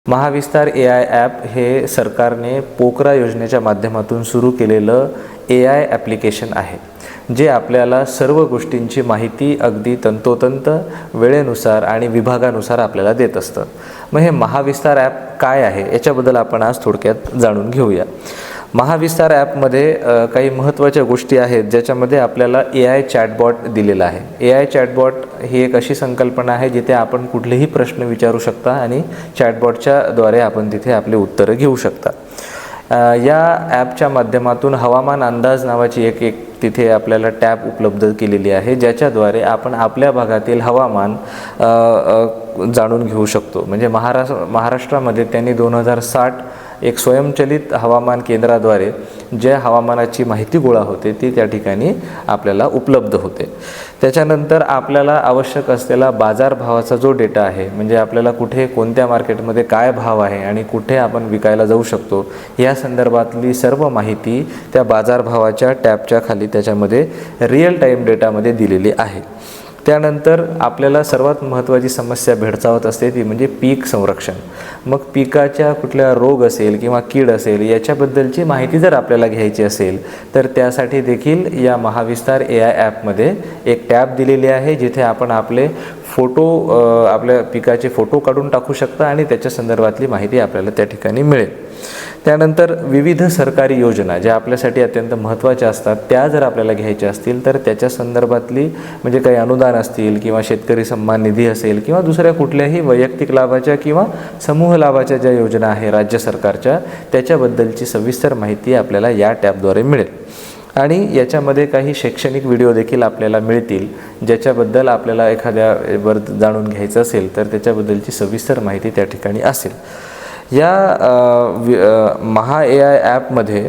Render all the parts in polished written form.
Mahavistar AI app हे सरकारने पोकरा योजनेच्या माध्यमातून सुरू केलेलं AI ॲप्लिकेशन आहे, जे आपल्याला सर्व गोष्टींची माहिती अगदी तंतोतंत वेळेनुसार आणि विभागानुसार आपल्याला देत असतं। मग हे महाविस्तार ॲप काय आहे याच्याबद्दल आपण आज थोडक्यात जाणून घेऊया। महाविस्तार ॲपमध्ये काही महत्त्वाच्या गोष्टी आहेत ज्याच्यामध्ये आपल्याला AI चॅटबॉट दिलेला आहे। AI चॅटबॉट ही एक अशी संकल्पना आहे जिथे आपण कुठलेही प्रश्न विचारू शकता आणि चॅटबॉटच्या द्वारे आपण तिथे आपले उत्तरं घेऊ शकता। या ॲपच्या माध्यमातून हवामान अंदाज नावाची एक तिथे आपल्याला टॅब उपलब्ध केलेली आहे, ज्याच्याद्वारे आपण आपल्या भागातील हवामान जाणून घेऊ शकतो। म्हणजे महाराष्ट्रामध्ये त्यांनी 2060 एक स्वयंचलित हवामान केंद्राद्वारे ज्या हवामानाची माहिती गोळा होते ती त्या ठिकाणी आपल्याला उपलब्ध होते। त्याच्यानंतर आपल्याला आवश्यक असलेला बाजारभावाचा जो डेटा आहे, म्हणजे आपल्याला कुठे कोणत्या मार्केटमध्ये काय भाव आहे आणि कुठे आपण विकायला जाऊ शकतो या संदर्भातली सर्व माहिती त्या बाजारभावाच्या टॅबच्या खाली त्याच्यामध्ये रिअल टाईम डेटामध्ये दिलेली आहे। त्यानंतर आपल्याला सर्वात महत्त्वाची समस्या भेडसावत असते ती म्हणजे पीक संरक्षण। मग पिकाच्या कुठल्या रोग असेल किंवा कीड असेल याच्याबद्दलची माहिती जर आपल्याला घ्यायची असेल तर त्यासाठी देखील या महाविस्तार AI ॲपमध्ये एक टॅब दिलेली आहे, जिथे आपण आपले फोटो आपल्या पिकाचे फोटो काढून टाकू शकता आणि त्याच्या संदर्भातली माहिती आपल्याला त्या ठिकाणी मिळेल। त्यानंतर विविध सरकारी योजना ज्या आपल्यासाठी अत्यंत महत्त्वाच्या असतात त्या जर आपल्याला घ्यायच्या असतील तर त्याच्या संदर्भातली म्हणजे काही अनुदान असतील किंवा शेतकरी सन्मान निधी असेल किंवा दुसऱ्या कुठल्याही वैयक्तिक लाभाच्या किंवा समूह लाभाच्या ज्या योजना आहे राज्य सरकारच्या त्याच्याबद्दलची सविस्तर माहिती आपल्याला या टॅबद्वारे मिळेल। आणि याच्यामध्ये काही शैक्षणिक व्हिडिओ देखील आपल्याला मिळतील, ज्याच्याबद्दल आपल्याला एखाद्यावर जाणून घ्यायचं असेल तर त्याच्याबद्दलची सविस्तर माहिती त्या ठिकाणी असेल। या महा AI ॲपमध्ये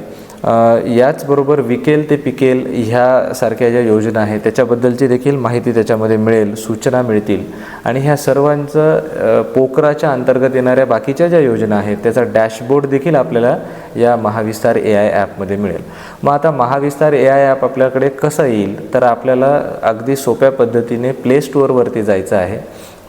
याचबरोबर विकेल ते पिकेल ह्यासारख्या ज्या योजना आहेत त्याच्याबद्दलची देखील माहिती त्याच्यामध्ये मिळेल, सूचना मिळतील आणि ह्या सर्वांचं पोकराच्या अंतर्गत येणाऱ्या बाकीच्या ज्या योजना आहेत त्याचा डॅशबोर्ड देखील आपल्याला या महाविस्तार AI ॲपमध्ये मिळेल। मग आता महाविस्तार AI ॲप आपल्याकडे कसं येईल तर आपल्याला अगदी सोप्या पद्धतीने प्ले स्टोअरवरती जायचं आहे,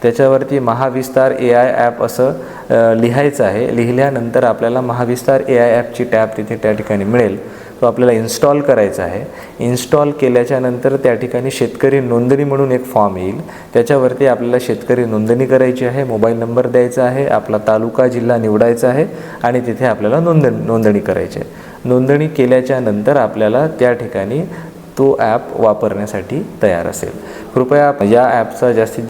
त्याच्यावरती महाविस्तार AI ॲप असं लिहायचं आहे। लिहिल्यानंतर आपल्याला महाविस्तार AI ॲपची टॅब तिथे त्या ठिकाणी मिळेल, तो आपल्याला इन्स्टॉल करायचा आहे। इन्स्टॉल केल्याच्या नंतर त्या ठिकाणी शेतकरी नोंदणी म्हणून एक फॉर्म येईल, त्याच्यावरती आपल्याला शेतकरी नोंदणी करायची आहे, मोबाईल नंबर द्यायचा आहे, आपला तालुका जिल्हा निवडायचा आहे आणि तिथे आपल्याला नोंदणी करायची आहे। नोंदणी केल्याच्या नंतर आपल्याला त्या ठिकाणी तो ॲप वापरण्यासाठी तयार असेल। कृपया या ॲपचा जास्तीत